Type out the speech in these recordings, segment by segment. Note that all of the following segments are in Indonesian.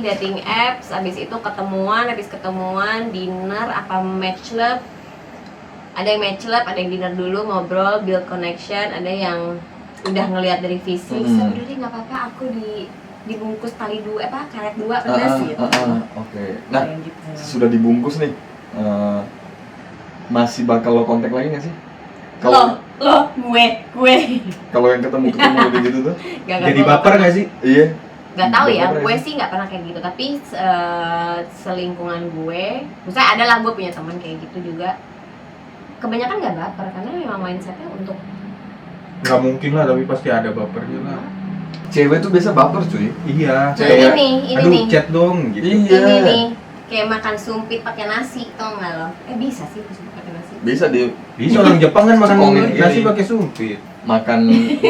dating apps, habis itu ketemuan, dinner, apa match love. Ada yang match love, ada yang dinner dulu, ngobrol, build connection, ada yang udah ngelihat dari fisik, udah deh nggak apa-apa, aku dibungkus karet 2 pedas gitu. Oke. Nah, gitu. Sudah dibungkus nih, masih bakal lo kontak lagi nggak sih? Kalau gue kalau yang ketemu gitu tuh jadi baper nggak sih? Iya, nggak tahu ya, gue sih nggak pernah kayak gitu, tapi selingkungan gue, misalnya ada lah, gue punya teman kayak gitu juga, kebanyakan nggak baper karena memang mindsetnya untuk nggak mungkin lah, tapi pasti ada bapernya lah. cewek tuh biasa baper cuy. Iya. Nah, ini aduh, nih. chat dong gitu. Iya. Ini nih, kayak makan sumpit pakai nasi, tau nggak lo? Bisa sih sumpit pakai nasi. Bisa dia Bisa, orang Jepang kan makan Sekongin nasi gini. pakai sumpit. makan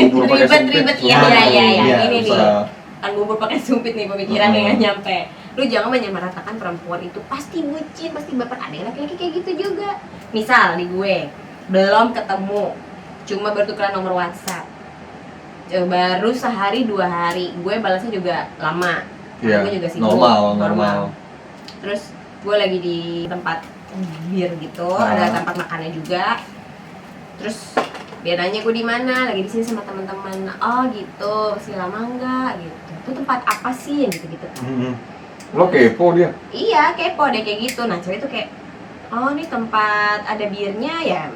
bubur pakai sumpit. Ribet, iya, ini nih. Bisa. Kan bubur pakai sumpit nih, pemikiran yang nggak nyampe. Lu jangan menyamaratakan perempuan itu pasti bucin, pasti baper. Ada yang laki-laki kayak gitu juga. Misal nih gue belum ketemu, cuma bertukeran nomor WhatsApp, baru sehari 2 hari, gue balasnya juga lama. Iya, Gue juga sibuk. normal. Terus gue lagi di tempat bir gitu, ada tempat makannya juga. Terus dia nanya gue di mana, lagi di sini sama teman-teman. Oh gitu, masih lama enggak gitu. Itu tempat apa sih yang gitu-gitu kan? Lo kepo dia. Iya, kepo deh kayak gitu. Nah, cewek tuh kayak, oh ini tempat ada birnya ya.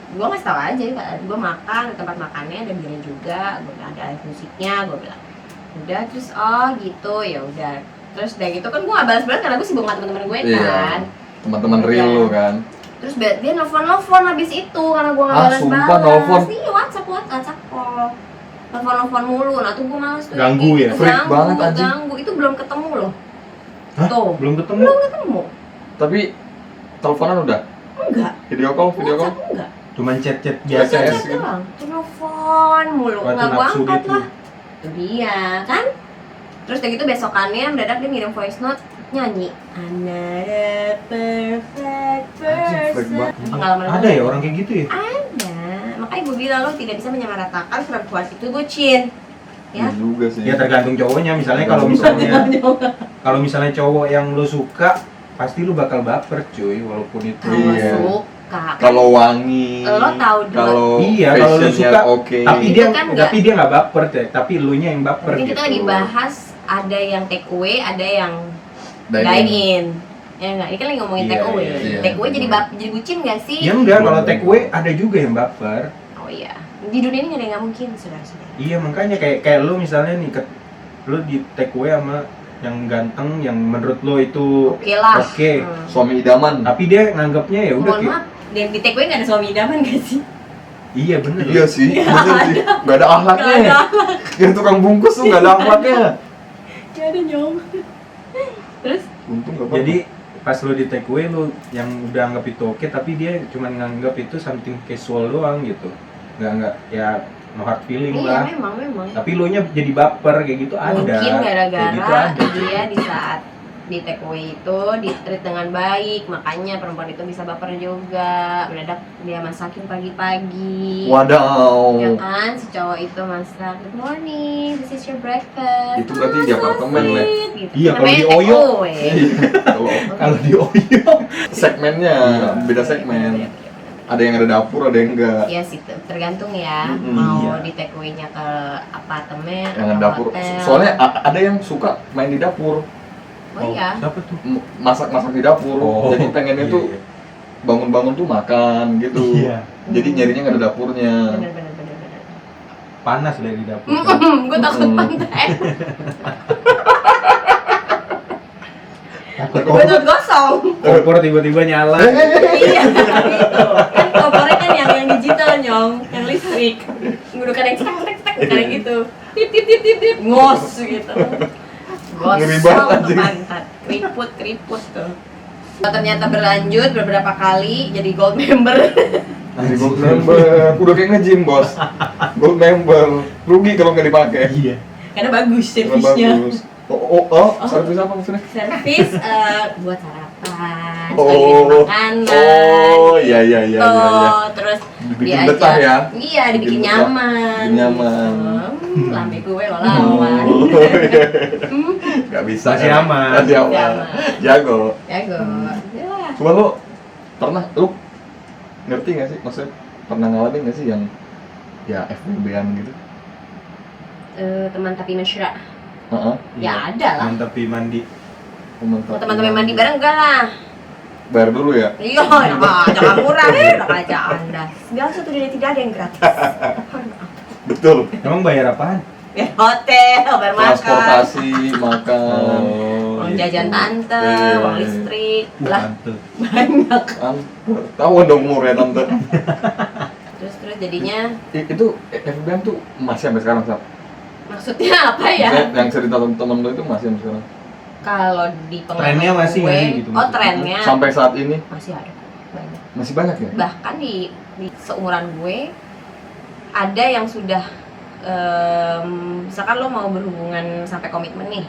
Gue ngasih tau aja, gue makan di tempat makannya ada birnya juga, gue bilang ada musiknya, gue bilang. Udah, terus oh gitu, ya udah. Terus udah gitu kan gue gak balas-balas karena gue sibuk sama temen-temen gue kan. Teman-teman real lo kan. Terus dia nelfon habis itu karena gue gak balas-balas. Sumpah nelfon. Iya, WhatsApp call. Nelfon mulu, nah tuh gue males tuh. Ganggu ya? Freak banget anjing. Ganggu, itu belum ketemu loh. Hah? Tuh. Belum ketemu? Belum ketemu. Tapi teleponan udah. Enggak. Video call. WhatsApp enggak. Cuman chat-chat biasa ya. Chat doang. Telepon mulu, Waktu enggak gue nafsu angkat gitu. lah. Itu dia, kan? Terus udah gitu besokannya mendadak dia ngirim voice note nyanyi Another perfect freak person. banget. Pengalaman Ada ya orang kayak gitu ya? Ada. Makanya gue bilang lo tidak bisa menyamaratakan perempuan itu bucin. Ya. Iya juga sih. Ya tergantung cowoknya. Misalnya kalau misalnya cowok yang lo suka, pasti lo bakal baper cuy, walaupun itu. Kalau Iya. suka kan. Kalau wangi. Lo tahu dulu. Kalau Iya, kalau lo fashionnya suka, oke. tapi dia nggak baper deh, tapi lo nya yang baper Mungkin gitu. kita lagi bahas ada yang take away, ada yang Dine dine in. Ya enggak, ini kan lagi ngomongin Iya, take away. iya. Take away jadi bucin enggak sih? Ya enggak, kalau take away ada juga yang baper. Oh iya. Di dunia ini enggak ada yang enggak mungkin, saudara-saudara. Iya, makanya kayak lu misalnya nih lu di take away sama yang ganteng, yang menurut lo itu Oke lah. oke. Suami idaman. Tapi dia nganggapnya ya udah Mohon maaf, dan di take away enggak ada suami idaman enggak sih? Iya bener. Iya sih, bener sih. Gak ada akhlaknya. Enggak ada akhlak. Yang tukang bungkus tuh gak ada akhlaknya. Enggak ada nyong. Terus Untung gak apa-apa. Jadi pas lo di take away lo yang udah anggap itu oke, tapi dia cuma nganggap itu something casual doang gitu. Enggak ya no hard feeling lah. iya memang. Tapi lo nya jadi baper kayak gitu ada. Mungkin Kayak gitu gara-gara ada. dia di saat di take away itu di treat dengan baik, makanya perempuan itu bisa baper juga. Mendadak dia masakin pagi-pagi. Wadaw. Ya kan, si cowok itu masak, good morning, this is your breakfast. Itu berarti di apartemen, Le. Gitu. Iya, kalau Namanya di take Oyo. away. Kalau di Oyo Segmennya beda segmen. Ada yang ada dapur, ada yang enggak. Iya sih, tergantung ya. Mm-mm. Mau Iya. di take away-nya ke apartemen Yang ada atau dapur. hotel. Soalnya ada yang suka main di dapur. Oh iya. Siapa tuh? Masak-masak di dapur. Jadi pengennya iya, tuh iya. bangun-bangun tuh makan gitu. Iya. Jadi nyarinya nggak ada dapurnya. Bener. Panas lah di dapur. Gue takut pantai. Takut Gue takut gosong. kompor tiba-tiba nyala. Iya, gitu. Kan kompornya kan yang digital nyong, yang listrik. Bukan yang tek, bukan yang gitu. Tip, ngos gitu. Ngeri banget, Gosong tuh anjing. pantat, keriput tuh. Ternyata berlanjut beberapa kali jadi gold member. Jadi gold member, udah kayak nge-gym bos. Gold member, rugi kalau nggak dipakai. Iya. Karena bagus Karena servisnya. bagus. Oh, servis apa maksudnya? Servis buat sarapan. sarapan, Oh. sekalian makanan. Oh, iya. Terus Dibikin diajak- betah ya. Iya, dibikin betah. nyaman. Bikin nyaman. Lambe gue lo lawan. Gak bisa. Masih ya? aman. Masih aman. Aman. Jago. Ya gue. Ya. Cuma lo pernah, lu ngerti gak sih? Maksudnya pernah ngalamin gak sih yang ya FWB-an gitu? Teman tapi mesra. Heeh. Ya ada lah. Teman tapi mandi. Mau teman-teman mandi bareng enggak lah. Bayar dulu ya? Iya, jangan murah enak aja Anda. Segala sesuatu dunia tidak ada yang gratis. Betul. Emang bayar apaan? Ya hotel, bayar makan, Transportasi, makan, uang gitu. jajan tante, Iya. uang listrik, lah Tante. banyak. Tahu dong umurnya tante. Terus jadinya Itu FWB-an tuh masih sampai sekarang, Sab? maksudnya apa ya? Maksudnya yang cerita teman lo itu masih sampai sekarang? Kalau di pengalaman Trennya masih gue, nggak sih gitu oh maksudnya? trennya Sampai saat ini masih ada banyak. masih banyak ya? Bahkan di seumuran gue ada yang sudah misalkan lo mau berhubungan sampai komitmen nih,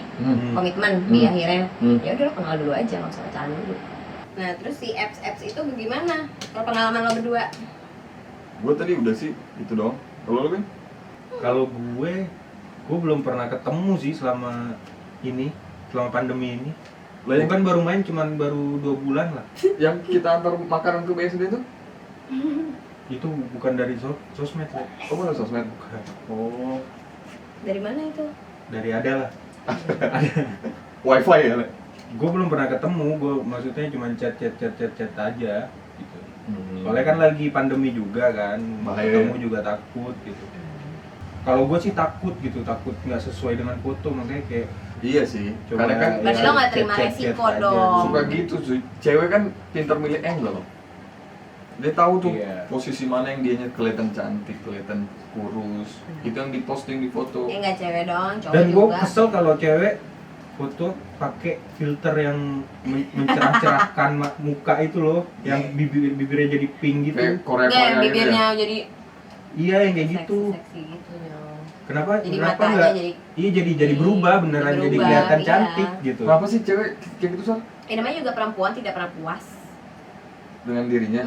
komitmen di Hmm. akhirnya Hmm. ya udah lo kenal dulu aja, nggak usah pacaran dulu. Nah terus si apps itu bagaimana kalau pengalaman lo berdua? Gue tadi udah sih itu doang. Kalau lo kan? Kalau gue belum pernah ketemu sih selama pandemi ini. Lah yang Bukan baru main, cuman baru 2 bulan lah. yang kita antar makanan ke BSD itu? Itu bukan dari sosmed lah. Oh, bukan sosmed. Bukan. Oh, Dari mana itu? Dari ada lah. wifi ya, Le? Gue belum pernah ketemu, gue maksudnya cuma chat aja gitu. Hmm. Soalnya kan lagi pandemi juga kan, mau Bahaya. ketemu juga takut gitu. Kalau gue sih takut gitu, takut nggak sesuai dengan foto, makanya kayak Iya sih. Coba Karena kan Berarti lo nggak terima chat resiko aja. dong. suka gitu cuy. Cewek kan pintar milih angle loh. Dia tahu tuh Iya. posisi mana yang dianya kelihatan cantik, kelihatan kurus. Itu yang diposting di foto. Ya nggak cewek doang, cowok dan gue juga. kesel kalau cewek foto pakai filter yang mencerah-cerahkan muka itu loh, yang bibirnya jadi pink gitu. Kayak Korea Nggak, gitu bibirnya ya. jadi Iya yang kayak gitu. seksi gitu nyong. Kenapa Jadi kenapa matanya nggak? jadi Iya jadi berubah beneran, jadi berubah, kelihatan iya. cantik gitu. Kenapa sih cewek kayak gitu, Sal? namanya juga perempuan tidak pernah puas. Dengan dirinya.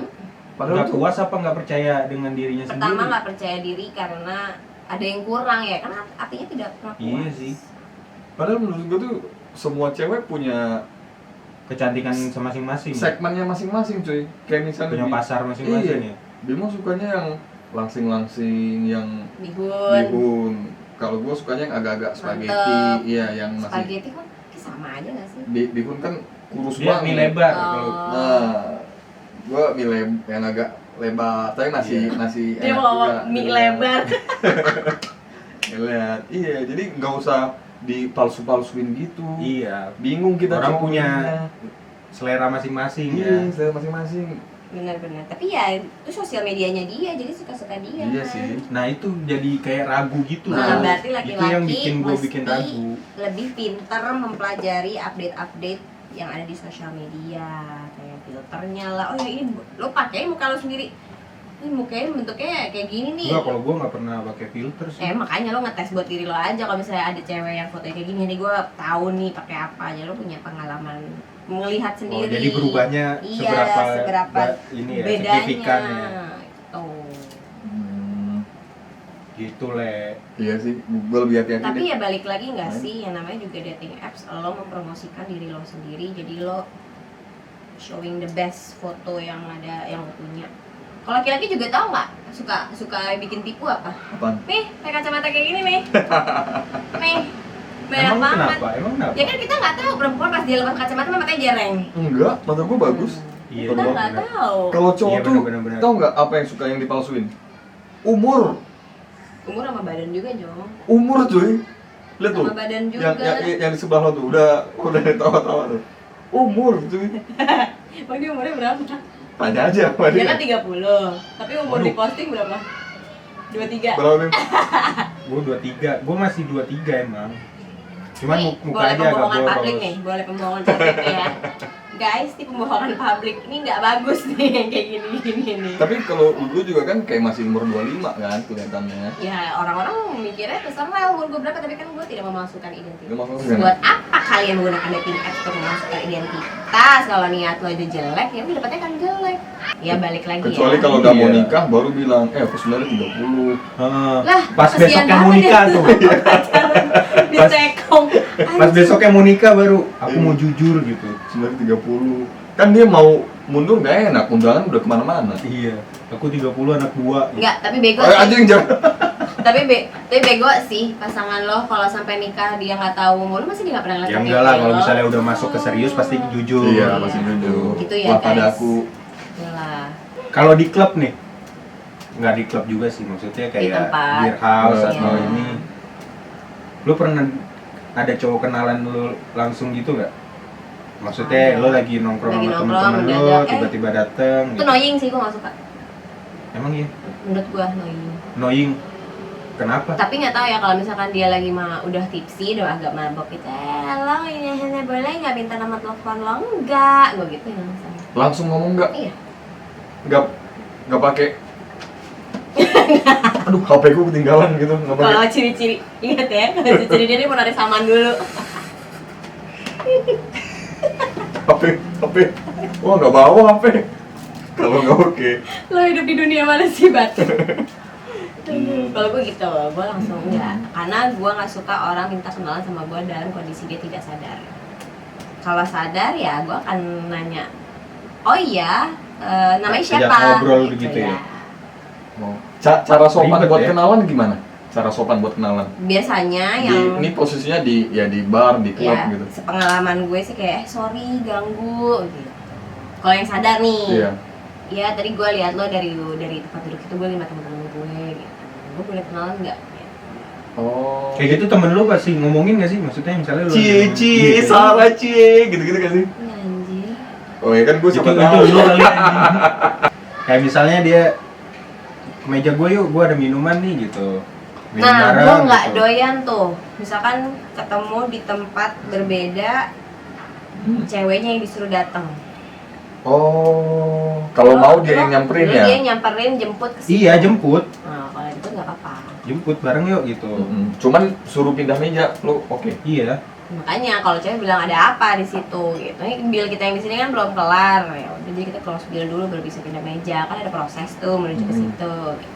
Padahal Nggak tuh puas apa nggak percaya dengan dirinya sendiri? Pertama nggak percaya diri karena ada yang kurang ya, karena artinya tidak pernah puas. Iya sih. padahal menurut gue tuh semua cewek punya Kecantikan masing-masing. segmennya masing-masing, cuy. Kayak misalnya Punya pasar masing-masing Iya. ya. Bimo sukanya yang langsing-langsing, yang Bihun, bihun. Kalau gue sukanya yang agak-agak spaghetti, Mantep. iya yang masih spaghetti kan sama aja nggak sih? bihun kan kurus Dia mie lebar Oh. kalau Nah, gue yang agak lebar, tapi masih Iya. masih Dia enak mau ngomong juga. mie lebar. Lihat, iya, jadi nggak usah dipalsu-palsuin gitu. iya. Bingung kita Orang cowoknya. punya selera masing-masing ya. Iya, selera masing-masing. Benar-benar. Tapi ya itu sosial medianya dia, jadi suka-suka dia. Iya sih. Nah itu jadi kayak ragu gitu. Nah, Nah, berarti itu laki-laki yang bikin gue mesti bikin ragu. lebih pintar mempelajari update-update yang ada di sosial media, kayak filternya lah. Oh ya ini lo pakai muka lo sendiri. Ini mukanya bentuknya kayak gini nih. Enggak, kalau gue nggak pernah pakai filter sih. Makanya lo ngetes buat diri lo aja. Kalau misalnya ada cewek yang fotonya kayak gini, nih gue tahu nih pakai apa aja. Lo punya pengalaman melihat Oh, sendiri. jadi berubahnya Iya, seberapa ini ya, bedanya. signifikan ya. Gitu. Gitu le. Iya sih, gue lebih hati-hati Tapi deh. ya balik lagi nggak Main. sih, yang namanya juga dating apps, lo mempromosikan diri lo sendiri, jadi lo showing the best foto yang ada yang lo punya. Kalau laki-laki juga tahu nggak, suka bikin tipu apa? Apaan? Nih, pakai kacamata kayak gini nih. Nih, banyak Emang banget. kenapa? Emang kenapa? Ya kan kita nggak tahu perempuan pas dia lepas kacamata matanya jereng. Enggak, mata gue bagus. Iya, Kita bener, nggak bener. tahu. Kalau cowok Iya, tuh, bener. tau nggak apa yang suka yang dipalsuin? Umur, Umur sama badan juga, Jong. umur cuy. Lihat tuh, Sama badan juga. yang di sebelah lo tuh, udah tawa-tawa tuh. Umur cuy, Oh, dia umurnya berapa? tanya aja sama Dia kan dia. 30. Tapi umur Waduh. di posting berapa? 23. Berapa nih? Gue 23, gue masih 23 emang. Cuman Nih, muka boleh aja agak pembohongan boros. publik nih, boleh pembohongan publik nih ya. guys, ini pembohongan publik ini nggak bagus nih yang kayak gini nih. Tapi kalau lu juga kan kayak masih umur 25 kan kelihatannya. Ya orang-orang mikirnya terserah umur gue berapa, tapi kan gue tidak memasukkan identitas. Lu maksudnya? Buat apa kalian menggunakan dating apps untuk memasukkan identitas? Kalau niat lo aja jelek, ya udah dapetnya kan jelek. Ya balik lagi Kecuali ya. kalau udah mau Iya. nikah baru bilang, aku sebenarnya 30. Lah, Pas kasihan besoknya mau banget nikah ya. tuh. Ditekong. Pas besoknya mau nikah baru aku mau jujur gitu. Sebenarnya 30. Kan dia mau mundur nggak enak, undangan udah kemana-mana. Iya, aku 30 anak 2. Enggak, tapi bego Ayo sih. aja yang jangan. Tapi bego sih pasangan lo kalau sampai nikah dia nggak tahu umur lo, masih dia nggak pernah ngeliat Ya KTP enggak lah, kalau lo. misalnya udah masuk ke serius pasti jujur. Iya, masih jujur. Gitu ya, Wah, pada guys. aku Yalah. Kalau di klub nih, nggak di klub juga sih, maksudnya kayak tempat. beer house Iya. atau ini. Lu pernah ada cowok kenalan lu langsung gitu nggak? Maksudnya Ada. lu lagi nongkrong Lagi sama nongkrong, temen-temen lu, mendadak, tiba-tiba dateng. Itu annoying sih, gue nggak suka. Emang iya? Menurut gue annoying. Annoying. Kenapa? Tapi nggak tahu ya kalau misalkan dia lagi udah tipsi, udah agak mabok gitu. Lo ini boleh nggak minta nomor telepon lo? Enggak, gue gitu ya misalnya. langsung ngomong nggak, Iya. nggak pakai. Aduh, HP ku ketinggalan gitu, nggak pakai. Kalau ciri-ciri, ingat ya, kalau ciri-ciri dia mau narik saman dulu. HP. Wah, nggak bawa HP. Kalau nggak oke. Lo hidup di dunia mana sih, Batu? Kalau gue gitu, gue langsung enggak. Karena gue nggak suka orang minta kenalan sama gue dalam kondisi dia tidak sadar. Kalau sadar ya gue akan nanya, oh iya, namanya Ajak siapa? ngobrol begitu ya? Oh. Cara sopan Ribet buat ya? kenalan gimana? Cara sopan buat kenalan? Biasanya yang Ini posisinya di bar, di klub ya, gitu. sepengalaman gue sih kayak sorry ganggu gitu. Kalau yang sadar nih, Iya. ya tadi gue lihat lo dari tempat duduk itu, gue lihat teman-teman gue gitu. Gue boleh kenalan nggak? Oh. Kayak gitu temen lu pasti ngomongin gak sih? Maksudnya misalnya lu Cie, Iya. salah cie, gitu-gitu kan sih? Ya, anjir. Oh ya kan gue Itu sama tahu. lu kali anjing. Kayak misalnya dia ke meja gue yuk, gue ada minuman nih gitu. Minum Nah, bareng, gue nggak gitu. doyan tuh. Misalkan ketemu di tempat berbeda, ceweknya yang disuruh datang. Oh, kalau mau dia yang nyamperin ya? Dia nyamperin, jemput ke situ. Iya, jemput. Nah, kalau itu nggak apa-apa. Jemput bareng yuk gitu. Cuman suruh pindah meja, lu oke? Iya. Makanya kalau cewek bilang ada apa di situ gitu. Ini bill kita yang di sini kan belum kelar. Ya udah, jadi kita close bill dulu baru bisa pindah meja. Kan ada proses tuh menuju ke situ. Gitu.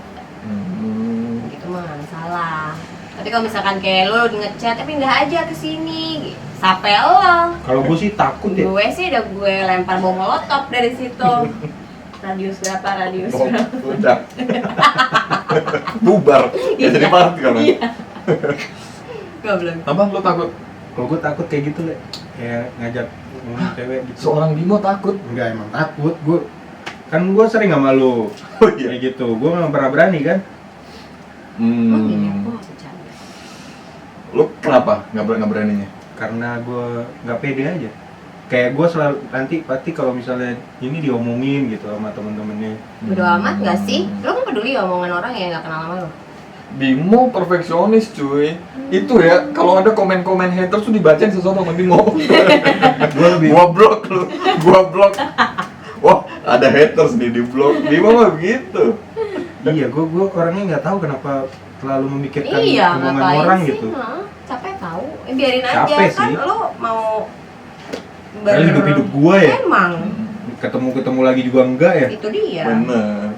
Gitu mah nggak salah. Tapi kalau misalkan kayak lu ngechat, pindah aja ke sini. Gitu. Sampai lo. Kalau gue sih takut ya. Gue sih udah gue lempar bom molotov dari situ. Radius berapa? Radius Oh, berapa? udah. Bubar. Ya jadi party kan? Iya. Goblok. Apa lu takut? Kalau gue takut kayak gitu le. Kayak ngajak ngomong cewek gitu. Seorang Bimo takut? Enggak, emang takut. Gue kan gue sering sama lu Oh iya. kayak gitu. Gue nggak pernah berani kan. Oh gini, aku mau bercanda. Lu kenapa nggak beraninya? Karena gue nggak pede aja. Kayak gue selalu nanti pasti kalau misalnya ini diomongin gitu sama temen-temennya. Bodo amat gak sih? Lo kan peduli omongan orang yang gak kenal sama lo? Bimo perfeksionis cuy. Itu ya, kalau ada komen-komen haters tuh dibacain sesuatu sama Bimo. Gue lebih Gua blok lu, gua blok. Wah, ada haters nih di blog. Bimo mah begitu. iya, gue orangnya nggak tahu kenapa terlalu memikirkan Iya, hubungan ngapain orang sih? gitu. Hah? Capek tahu. Biarin aja Capek kan sih. lo mau Padahal hidup-hidup gue ya. Emang, Ketemu lagi juga enggak ya. itu dia. Bener.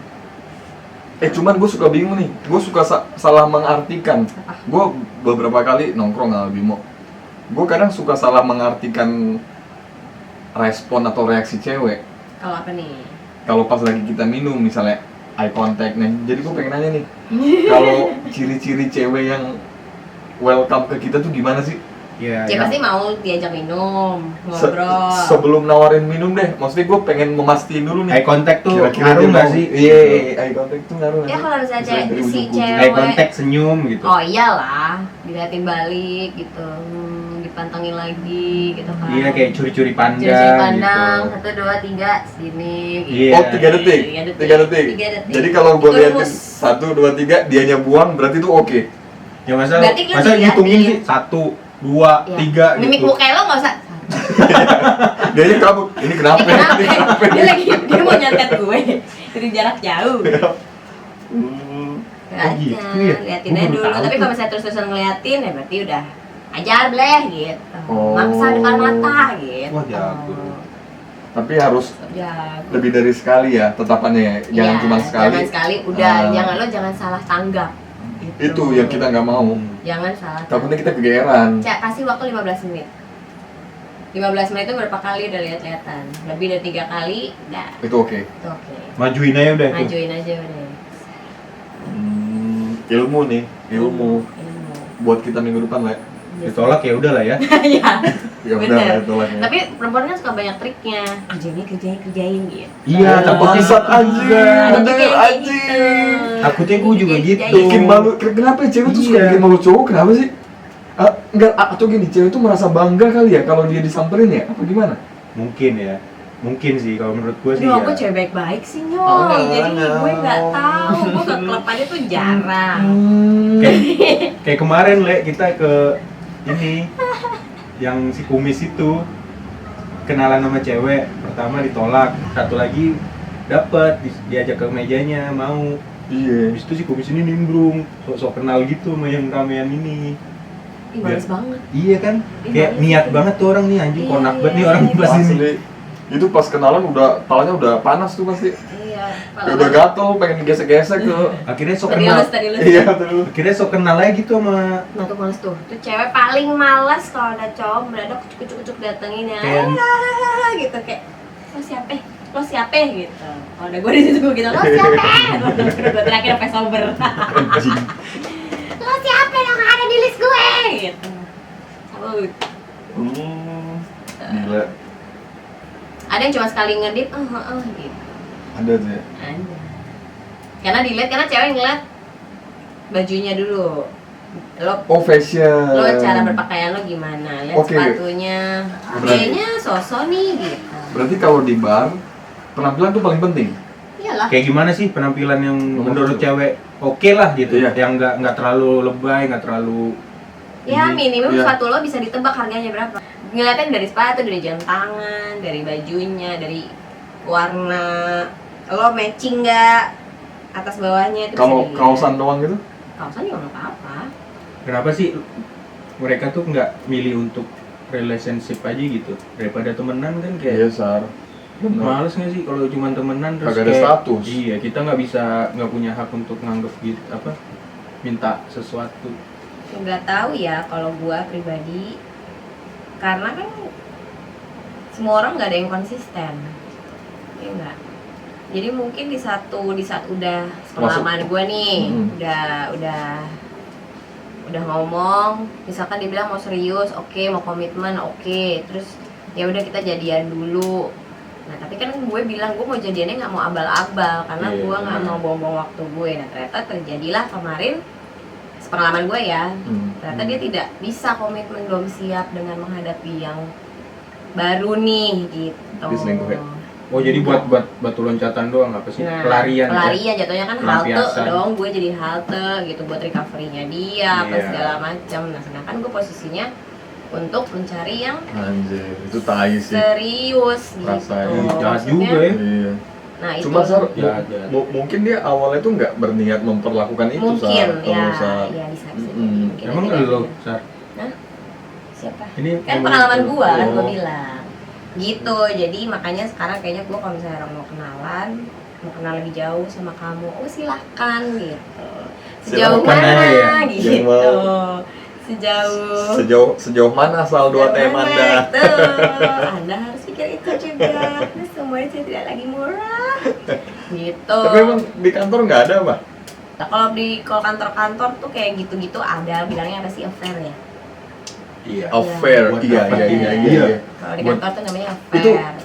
Cuman gue suka bingung nih. Gue suka salah mengartikan. Gue beberapa kali nongkrong sama Bimo. Gue kadang suka salah mengartikan respon atau reaksi cewek. Kalau apa nih? Kalau pas lagi kita minum misalnya eye contact nih. Jadi gue pengen nanya nih. Kalau ciri-ciri cewek yang welcome ke kita tuh gimana sih? Iya. Dia pasti mau diajak minum, ngobrol. Sebelum nawarin minum deh, maksudnya gue pengen memastiin dulu nih. Eye contact tuh Kira-kira ngaruh dia nggak mau- sih? Iya, eye contact tuh ngaruh nggak Ya sih? kalau misalnya Misalnya dari si ujung ke ujung. cewek- Eye contact senyum gitu. Oh iyalah, diliatin balik gitu, dipantengin lagi gitu kan. Iya, kayak curi-curi pandang, Curi-curi pandang, gitu. 1, 2, 3, sini gitu. Iya. Oh, 3 detik. 3 detik. 3 detik. Jadi kalau gue Itu liatin rumus. 1, 2, 3, dianya buang berarti tuh oke. Ya masa Berarti lu masa diliatin. ngitungin sih 1, 2, Ya. 3 Mimik gitu. muka lo nggak usah. Dia aja kabur. Ini kenapa? Ini kenapa? Dia mau nyantet gue dari jarak jauh. Hmm. gitu ya? Liatin Gua aja baru dulu. tahu Tapi tuh. kalau misalnya terus-terusan ngeliatin ya berarti udah ajar bleh gitu. Oh. Maksa depan mata gitu. Wah, jago. Tapi harus Jago. lebih dari sekali ya tetapannya ya. Jangan Iya, cuma sekali. Jangan sekali, udah. Ah. Jangan salah tanggap. Gitu. Itu yang kita nggak mau. Jangan salah. Takutnya kita kegeeran. Cak, kasih waktu 15 menit. 15 menit itu berapa kali udah lihat-lihatan. Lebih dari 3 kali, udah. Itu oke. Itu oke. Majuin aja udah itu. Majuin aja udah. Ilmu nih, ilmu Ilmu. buat kita minggu depan lah. Ditolak ya udah lah ya. Iya. Ya udah Bener. lah, tolak ya. Tapi perempuan kan suka banyak triknya. Kerjain gitu. Iya, takutnya bangsat anjing. Ada juga yang kayak Anjing. gitu. Takutnya gue juga gitu. Bikin malu. Kenapa ya cewek tuh suka Iya. bikin malu cowok? Kenapa sih? Enggak, atau gini, cewek tuh merasa bangga kali ya kalau dia disamperin ya? Apa gimana? Mungkin ya. Mungkin sih kalau menurut gue sih Aduh, ya. aku cewek baik-baik sih Nyoy. Oh, Jadi no. gue nggak tahu. Gue ke klub aja tuh jarang. Kayak kemarin Le, kita ke ini yang si kumis itu kenalan sama cewek, pertama ditolak, satu lagi dapet diajak ke mejanya mau. Iya. Habis itu si kumis ini nimbrung, sok-sok kenal gitu sama yang ramean ini. Ih, males banget. Iya kan? Ih, Kayak males niat sih. banget tuh orang nih anjing, Iya, konak banget nih iya, orang iya. pas ini. Asli. Itu pas kenalan udah palanya udah panas tuh pasti. Iya. Ya udah gatel, pengen digesek-gesek tuh. Akhirnya sok kenal. Tadi lu. Iya tuh. Akhirnya sok kenal aja gitu sama Nah tuh males tuh. Tuh cewek paling males kalau ada cowok mendadak kucuk-kucuk datengin ya. Kayak- Gitu kayak lo siapa? Lo siapa gitu. Kalau ada gue di situ gue gitu, lo siapa? Gue terakhir sampai sober. Anjing. Lo siapa yang ada di list gue? Gitu. Cabut. Gila. Ada yang cuma sekali ngedip, gitu. Ada tuh ya. Ada. Karena dilihat, karena cewek ngeliat bajunya dulu. Oh, fashion. Lo cara berpakaian lo gimana? Lihat Oke. sepatunya. Kayaknya sosok nih gitu. Berarti kalau di bar penampilan tuh paling penting. Iyalah. kayak gimana sih penampilan yang Nomor menurut satu. cewek oke lah gitu, Iya. yang nggak terlalu lebay, nggak terlalu Ya minimum Iya. sepatu lo bisa ditebak harganya berapa. Ngeliatin dari sepatu, dari jam tangan, dari bajunya, dari warna lo matching nggak atas bawahnya itu Kalau bisa dilihat. kaosan doang gitu? Kaosan juga nggak apa-apa. kenapa sih mereka tuh nggak milih untuk relationship aja gitu daripada temenan kan Iya, kayak Sar. Bener. males nggak sih kalau cuma temenan terus Kagak ada kayak status. iya kita nggak punya hak untuk nganggep gitu apa minta sesuatu. Nggak tahu ya kalau gua pribadi, karena kan semua orang nggak ada yang konsisten, ya enggak. Jadi mungkin di saat udah pengalaman gua nih, Mm. udah ngomong, misalkan dia bilang mau serius, oke, mau komitmen, oke, terus ya udah kita jadian dulu. Nah tapi kan gue bilang gue mau jadiannya nggak mau abal-abal karena Iya, gue nggak benar. mau buang-buang waktu gue. Nah ternyata terjadilah kemarin pengalaman gue ya, ternyata dia tidak bisa komitmen, belum siap dengan menghadapi yang baru nih gitu. Dia selingkuh ya? Oh jadi buat batu loncatan doang apa sih? Nah, pelarian ya? pelarian jatuhnya kan halte Pelampiasan. dong, gue jadi halte gitu buat recovery-nya dia apa Iya. segala macam. Nah sedangkan gue posisinya untuk mencari yang Anjir, itu tai sih. serius gitu. Rasanya jahat Maksudnya, juga ya. Iya. Nah itu Cuma Sar, Jahat. mungkin dia awalnya tuh nggak berniat memperlakukan itu, mungkin Sar. ya, Kalau Sar. ya bisa jadi. Mm-mm. Mungkin Emang aja lo, dia. Sar? Siapa? Ini Kan ngomong pengalaman itu. gua kan gua Oh. bilang gitu. Jadi makanya sekarang kayaknya gua kalau misalnya orang mau kenalan, mau kenal lebih jauh sama kamu, oh silahkan gitu. Sejauh Silakan mana aja ya, gitu. yang mau. Sejauh mana asal dua sejauh tem mana Anda? itu. Anda harus pikir itu juga. Karena semuanya tidak lagi murah. Gitu. Tapi emang di kantor nggak ada, Pak? Nah, kalau kantor-kantor tuh kayak gitu-gitu ada, bilangnya apa sih, affair ya? Iya. Affair, Buat iya, apa? iya, iya, Iya. iya. Kalau di Buat- kantor tuh namanya Itu affair.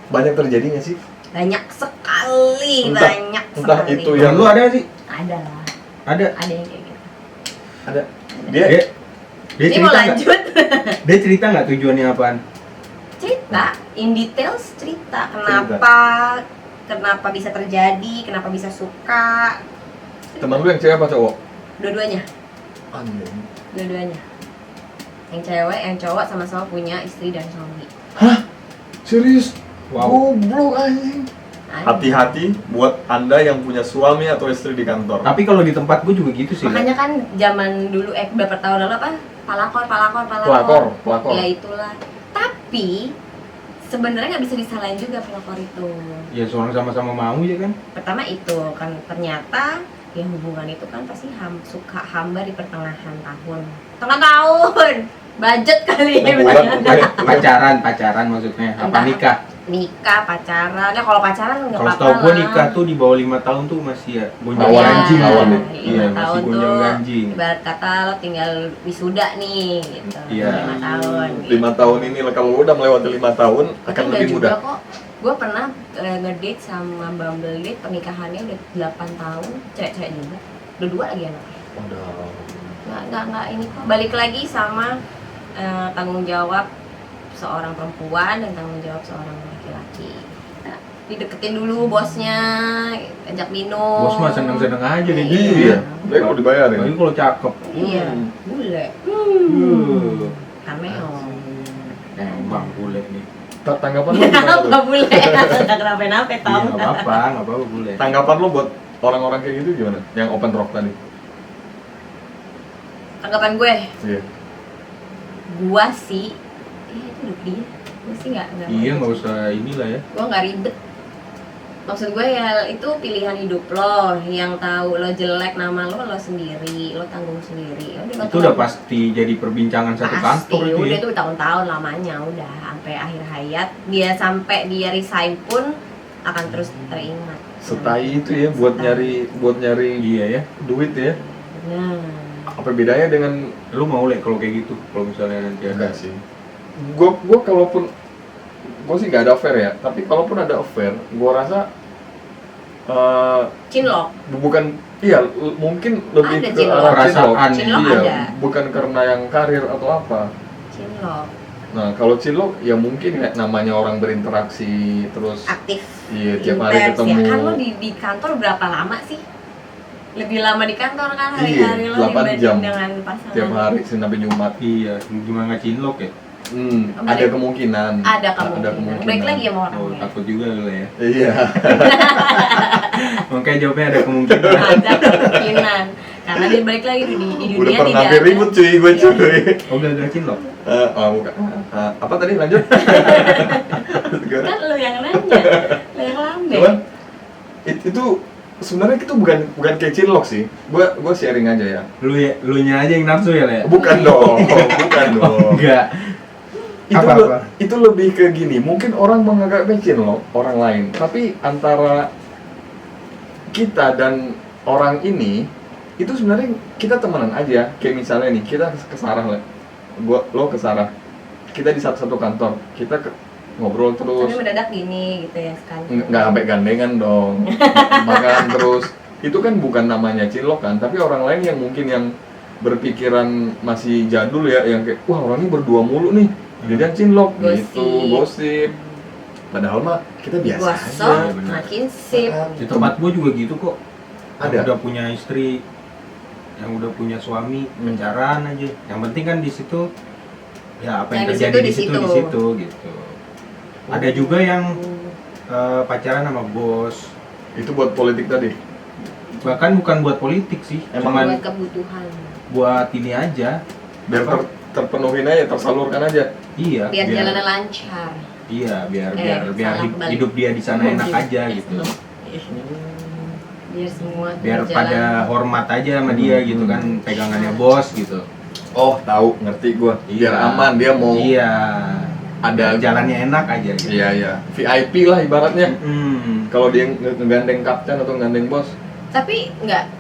banyak terjadi nggak sih? Banyak sekali, Entah- banyak entah sekali. itu Yang lu ada sih? Ada lah, Ada. ada yang kayak gitu. Ada. Dia dia Ini mau cerita nggak? lanjut? Dia cerita nggak tujuannya apaan? Cerita, in details cerita kenapa bisa terjadi, kenapa bisa suka. Teman lu yang cewek apa cowok? Dua-duanya, Anjir. dua-duanya. Yang cewek, yang cowok sama-sama punya istri dan suami. Serius? Wow. Goblok anjing. Ada. Hati-hati buat Anda yang punya suami atau istri di kantor. Tapi kalau di tempat gue juga gitu sih. Makanya kan zaman dulu beberapa tahun lalu apa? Pelakor. Pelakor. Ya itulah. Tapi sebenarnya nggak bisa disalahin juga pelakor itu. Ya seorang sama-sama mau ya kan. Pertama itu kan ternyata ya hubungan itu kan pasti suka hambar di pertengahan tahun. Tengah tahun. Budget kali ya. 6 bulan. Pacaran maksudnya. Apa Entah. nikah? Nikah, pacaran. Ya kalau pacaran nggak Kalau apa-apa setahu gue lah. nikah tuh di bawah 5 tahun tuh masih ya gonjang Awan ganjing. awan ya. Iya, masih gonjang ganjing. Ibarat kata lo tinggal wisuda nih gitu. Iya. 5 tahun. 5 tahun ini kalau udah melewati 5 tahun Tapi akan nggak lebih juga mudah. kok. Gue pernah ngedate sama Bumble Date, pernikahannya udah 8 tahun, cewek-cewek juga. Dua lagi anaknya. Nggak ini kok. Balik lagi sama tanggung jawab seorang perempuan dan tanggung jawab seorang laki-laki. Nah, dideketin dulu bosnya, ajak minum. Bos mah seneng-seneng aja deh gitu Iya, ya. dia mau dibayarin. Lagi kalau cakep. Iya, bule. Cameo. Emang bule nih. Tanggapan lo gimana tuh? Nggak bule, nggak kenapa-napa Iya, tau. nggak apa-apa bule. Tanggapan lo buat orang-orang kayak gitu gimana? Yang open rock tadi? Tanggapan gue, Iya. gua sih, itu hidup dia. Gue sih nggak. Iya, nggak usah inilah ya. Gue nggak ribet. Maksud gue ya itu pilihan hidup lo, yang tahu lo jelek nama lo sendiri, lo tanggung sendiri. Udah, Itu udah pasti jadi perbincangan satu kantor itu udah ya. itu tahun-tahun lamanya udah sampai akhir hayat dia sampai dia resign pun akan terus teringat. Setai itu ya buat nyari Iya ya. duit ya. Nah, Apa bedanya dengan Lu mau kalau kayak gitu? Kalau misalnya nanti ada sih. Gua kalaupun gua sih nggak ada affair ya, tapi kalaupun ada affair, gua rasa cinlok. bukan iya mungkin lebih Ada ke cinlok. arah Perasaan. Cinlok iya, ada. bukan karena yang karir atau apa. Cinlok Nah, kalau cinlok ya mungkin ya namanya orang berinteraksi terus aktif. iya tiap hari Intens, ketemu. ya. Kan lo di kantor berapa lama sih? Lebih lama di kantor kan hari-hari Iya, lo 8 dibanding jam. dengan pasangan. Tiap hari Senin sampai Jumat. Iya, gimana nggak cinlok ya? Ada kemungkinan. Ada kemungkinan. Baik lagi sama Oh, orangnya. takut juga lu ya. Iya. Makanya jawabnya ada kemungkinan. Ada kemungkinan. Karena dia balik lagi di dunia Udah pernah tidak hampir ada. ribut cuy, gue cuy. Oh, gagal cinlok. Bukan. Apa tadi lanjut? Kan lo yang nanya, lo yang lambe. Cuman itu sebenarnya itu bukan kayak cinlok sih. Gua sharing aja ya. Lu nya aja yang nafsu ya, Le? Bukan dong, bukan Oh, dong. enggak. Itu Apa-apa? itu lebih ke gini. Mungkin orang menganggapnya cinlok orang lain, tapi antara kita dan orang ini itu sebenarnya kita temenan aja. Kayak misalnya nih, kita ke Sarah lah. Lo ke Sarah. Kita di satu kantor. Kita ngobrol terus. Tapi mendadak gini gitu ya sekali. Nggak sampai gandengan dong. Makan terus. Itu kan bukan namanya cinlok kan, tapi orang lain yang mungkin yang berpikiran masih jadul ya, yang kayak wah orang ini berdua mulu nih. Jadian cinlok gitu, gosip. Padahal mah kita biasa Gosok, aja. bener. makin sip. Di tempat gua juga gitu kok. Ada? Yang udah punya istri, yang udah punya suami, pacaran aja. Yang penting kan di situ ya apa yang Yang di terjadi di situ, situ di di situ gitu. Ada juga yang pacaran sama bos. Itu buat politik tadi. Bahkan bukan buat politik sih, Emang cuman Buat kebutuhan. buat ini aja. Biar terpenuhin aja, tersalurkan aja. Iya, Biar jalannya lancar. Iya, biar salah kebalik. hidup dia di sana enak aja gitu. Biar semua Biar berjalan. pada hormat aja sama dia gitu kan, pegangannya bos gitu. Oh, tahu, ngerti gua. Biar Iya. aman, dia mau Iya. ada Jalannya enak aja gitu. Iya, iya. VIP lah ibaratnya. Kalau dia ngegandeng kapten atau ngegandeng bos. Tapi enggak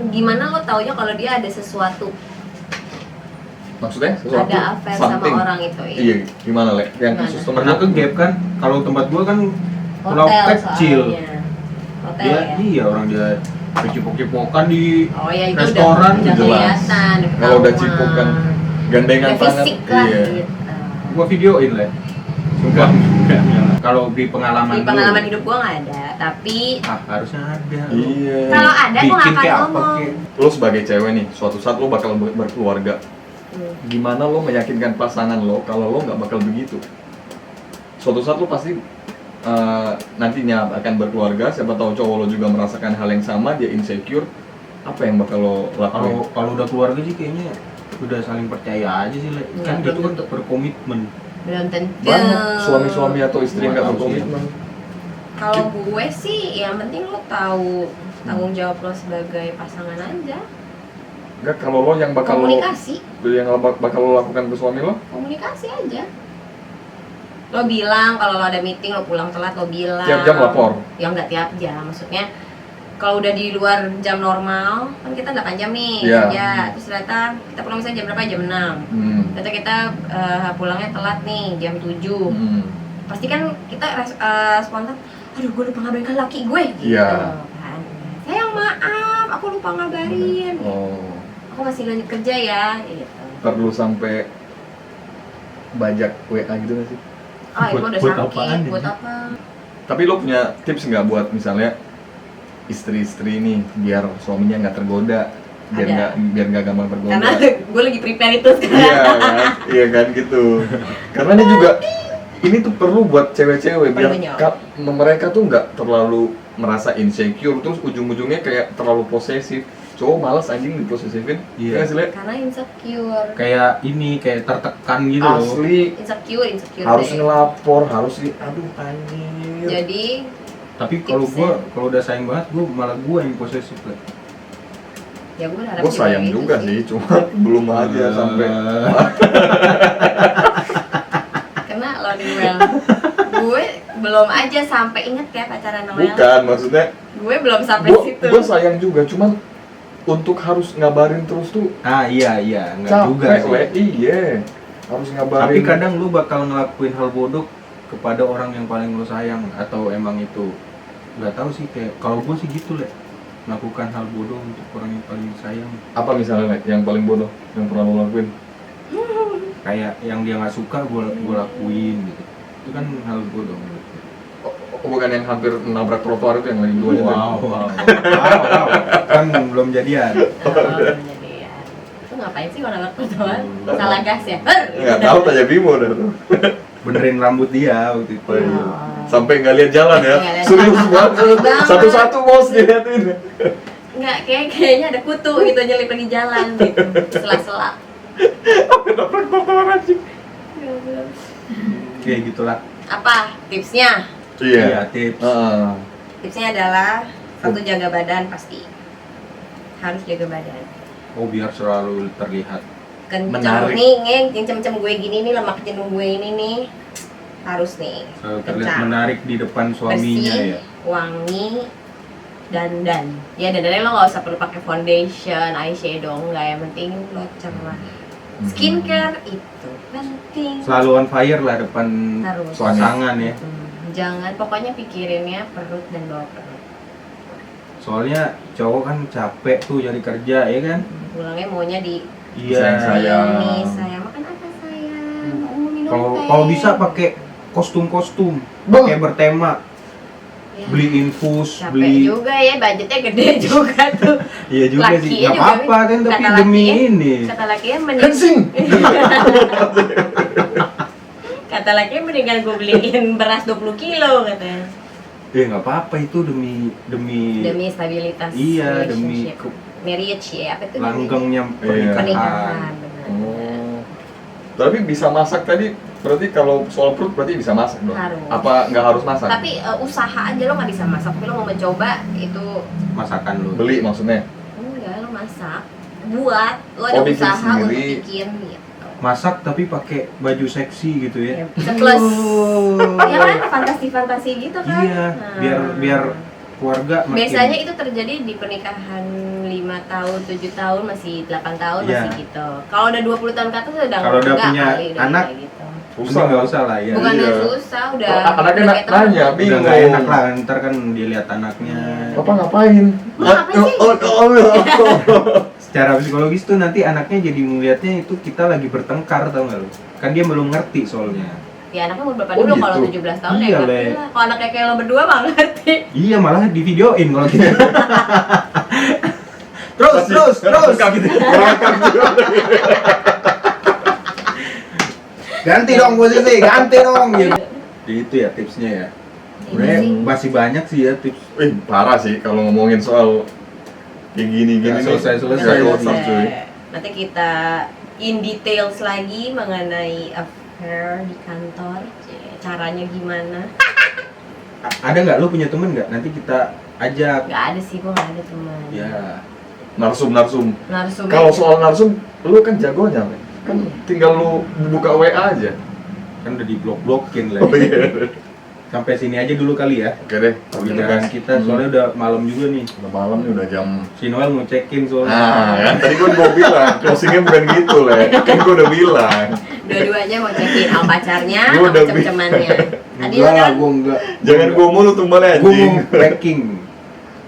gimana lo taunya kalau dia ada sesuatu, Maksudnya sesuatu ada affair sama something. orang itu ya? Iya, gimana Le? Yang Gimana? khusus temen Pernah lo? ke gap kan? Kalau tempat gua kan pulau Hotel kecil. soalnya. Hotel Dia, ya? iya orang dia cipok-cipokan di Oh ya itu restoran udah jelas. kelihatan, udah Kalau udah ketahuan. cipok kan gandengan Udah tangan. fisik lah Iya. gitu. gua videoin lah. Sumpah. Kalau di pengalaman Di lu, pengalaman hidup gua nggak ada, tapi harusnya ada. Iya. kalau ada gua nggak Bikin akan kayak apa ngomong. kek. Lo sebagai cewek nih, suatu saat lo bakal berkeluarga. Gimana lo meyakinkan pasangan lo kalau lo nggak bakal begitu? Suatu saat lo pasti nantinya akan berkeluarga, siapa tahu cowok lo juga merasakan hal yang sama, dia insecure, apa yang bakal lo lakuin? Kalau udah keluarga sih kayaknya udah saling percaya aja sih, Le. Kan Nggak, gitu belum kan tentu. berkomitmen. Belum tentu. Banyak suami-suami atau istri yang nggak Nggak tahu sih. berkomitmen. Kalau gue sih, yang penting lo tahu tanggung jawab lo sebagai pasangan aja. Enggak, kalau lo yang bakal Komunikasi, bakal lo lakukan ke suami lo, komunikasi aja. Lo bilang kalau lo ada meeting, lo pulang telat, lo bilang. tiap jam lapor. Ya nggak tiap jam, maksudnya kalau udah di luar jam normal, kan kita 8 jam nih Iya. kerja. Terus ternyata kita pulang misalnya jam berapa? Jam 6. Ternyata kita pulangnya telat nih, jam 7. Pasti kan kita spontan, aduh gue lupa ngabarin laki gue gitu. Iya. Kan. Sayang maaf, aku lupa ngabarin. Oh, Aku masih lanjut kerja ya gitu. perlu sampai bajak WA gitu nggak sih? Ah, itu Buat- udah buat sakit, apaan buat ini? apa? Tapi lo punya tips nggak buat misalnya istri-istri nih biar suaminya nggak tergoda, Ada. biar nggak gampang tergoda? Karena gue lagi prepare itu sekarang. Iya kan, iya kan gitu. Karena ini juga ini tuh perlu buat cewek-cewek biar Banyak. mereka tuh nggak terlalu merasa insecure terus ujung-ujungnya kayak terlalu posesif. Cowok malas anjing diposesifin. Iya. Iya sih, Le? Karena insecure. Kayak ini, kayak tertekan gitu loh. Asli Insecure harus deh. ngelapor, harus aduh anjir. Jadi Tapi kalau tipsnya. kalau udah sayang banget, malah gue yang posesif, Le. ya gue berharap Gue sayang gitu juga sih, cuma belum aja sampai. Karena lo di well, gue belum aja sampai inget ya pacaran sama Well. Bukan, maksudnya Gue belum sampai situ. gue sayang juga, cuman untuk harus ngabarin terus tuh Ah iya, enggak juga capek, sih. Le. Iya. Harus ngabarin. Tapi kadang lu bakal ngelakuin hal bodoh kepada orang yang paling lu sayang, atau emang itu nggak tahu sih, kayak kalau gue sih gitu, Le. Melakukan hal bodoh untuk orang yang paling sayang, apa misalnya, Le, yang paling bodoh yang pernah lo lakuin? kayak yang dia nggak suka gue lakuin gitu. Itu kan hal bodoh. Oh, bukan yang hampir menabrak trotoar itu yang lagi dua itu. Wow. Kan belum jadian. Oh, jadi ya. Itu ngapain sih kalau nggak pertemuan? Salah gas ya? Nggak tahu, tanya Bimo dah tuh. Benerin rambut dia waktu itu. Oh. Sampai nggak lihat jalan ya. Nggak lihat Serius jalan. banget. Banget. Satu-satu bos dilihatin. Nggak, kayaknya ada kutu gitu nyelip lagi jalan gitu. Sela-sela. Sampai nabrak trotoar anjing. Kayak gitulah. Apa tipsnya? Iya, tips. Tipsnya adalah satu, jaga badan pasti. Harus jaga badan. Oh, biar selalu terlihat. Kenceng Menarik. nih, ngeng, cincem-cincem gue gini nih, lemak jenuh gue ini nih. Harus nih. Selalu terlihat Kencang. menarik di depan suaminya Bersih, ya. wangi, dandan. Ya dandannya lo nggak usah perlu pakai foundation, eyeshadow, nggak, yang penting lo cerah. Skincare itu penting. Selalu on fire lah depan Harus. pasangan ya. Jangan, pokoknya pikirinnya perut dan bawah perut. Soalnya cowok kan capek tuh cari kerja ya kan. Pulangnya maunya di Iya. Sayang. nih, sayang makan apa sayang? Mau minum Kalau teh. bisa pakai kostum-kostum, Bah. pakai bertema, Ya, beli infus, capek beli. juga ya, budgetnya gede juga tuh. Iya juga sih. Lakinya Nggak juga, apa-apa kan, tapi kata demi lakinya- ini. Kata lakinya mending Kencing. kata lakinya mendingan gue beliin beras 20 kilo katanya. Nggak apa-apa, itu Demi stabilitas Iya, demi relationship. Marriage ya, apa itu? langgengnya Iya. pernikahan. Pernikahan, benar. Oh. Tapi bisa masak tadi, berarti kalau soal perut berarti bisa masak dong? Harus. Apa nggak harus masak? Tapi usaha aja, lo nggak bisa masak, tapi lo mau mencoba itu Masakan lu. Beli maksudnya? enggak, lo masak, buat, lo ada Oh, bikin usaha untuk sendiri. bikin gitu. Masak tapi pakai baju seksi gitu ya. Ya, plus, ya kan fantasi-fantasi gitu kan. Iya, Nah. biar keluarga makin. Biasanya itu terjadi di pernikahan 5 tahun, 7 tahun, masih 8 tahun, Iya. masih gitu. Kalau udah 20 tahun ke atas udah Kalau udah enggak punya kali, udah anak, kayak gitu. Susah nggak usah lah ya. Bukan Iya. susah, udah Anaknya udah kayak temen. nanya, Udah bingung. nggak enak lah, ntar kan dilihat anaknya. Papa ngapain? Lu ngapain sih? Secara psikologis tuh nanti anaknya jadi melihatnya itu kita lagi bertengkar, tau nggak lu? Kan dia belum ngerti soalnya. Ya anaknya mau berapa Oh, dulu gitu. kalau 17 tahun Iya, ya ngerti Le. lah. Kalau anaknya kayak lo berdua mah ngerti. Iya, malah di videoin kalau gitu. terus. Merekam juga. ganti dong posisi, ganti dong gitu. Itu ya tipsnya ya. Sebenarnya Ini sih. masih banyak sih ya tips. Parah sih kalau ngomongin soal kayak gini-gini Nggak nih. selesai-selesai. Nggak Nggak selesai, cuy. Nanti kita in details lagi mengenai affair di kantor. Caranya gimana? Ada nggak lu punya temen nggak? Nanti kita ajak. Gak ada sih, gue gak ada teman. Ya. Narsum. Narsum. Kalau soal narsum, lu kan jagonya, men. Kan tinggal lu buka WA aja. Kan udah diblok-blokin lah. Oh iya. Sampai sini aja dulu kali ya. Oke deh, kalau gitu Pembicaraan kan. kita soalnya udah malam juga nih. Udah malam nih, udah jam. Si Noel mau check-in soalnya. Nah, kan tadi gua bilang, closingnya bukan gitu, Le. Kan gua udah bilang. Dua-duanya mau cekin sama pacarnya, Gua sama udah cem-cemannya. Tadi Enggak, kan? gua enggak. Jangan gua mulu tuh malah Gua anjing. mau packing.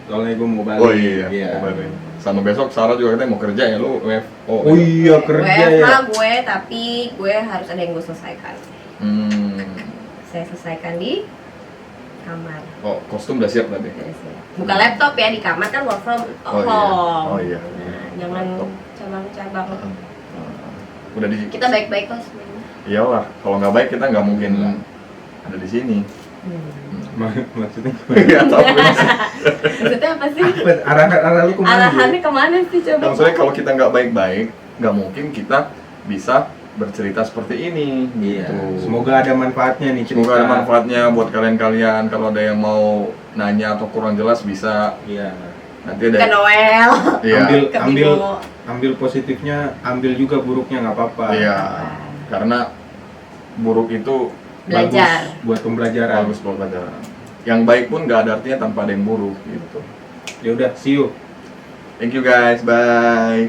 Soalnya gua mau balik. Oh iya, mau balik. Sama besok Sarah juga katanya mau kerja ya, lu WFO. Oh iya, kerja WFH ya. gue, tapi gue harus ada yang gue selesaikan. Saya selesaikan di kamar. Oh, kostum udah siap tadi. Buka laptop ya, di kamar kan work from Oh iya. home. Oh iya. Nah, jangan cabang-cabang. Udah di. Kita baik-baik kok sebenarnya. Iyalah, kalau nggak baik kita nggak mungkin ada di sini. Maksudnya Iya, tapi Maksudnya apa sih? arah lu kemana? Arahannya kemana sih coba? maksudnya kalau kita nggak baik-baik, nggak mungkin kita bisa bercerita seperti ini. Iya. Gitu. Semoga ada manfaatnya nih. Semoga ada manfaatnya buat kalian-kalian. Kalau ada yang mau nanya atau kurang jelas bisa Iya. nanti Ke ada. Noel. Iya. Ke ambil Bimo. ambil positifnya, ambil juga buruknya nggak apa-apa. Iya. Karena buruk itu Belajar. Bagus buat pembelajaran. bagus buat pelajaran. Yang baik pun nggak ada artinya tanpa ada yang buruk gitu. Ya udah, see you. Thank you guys, bye.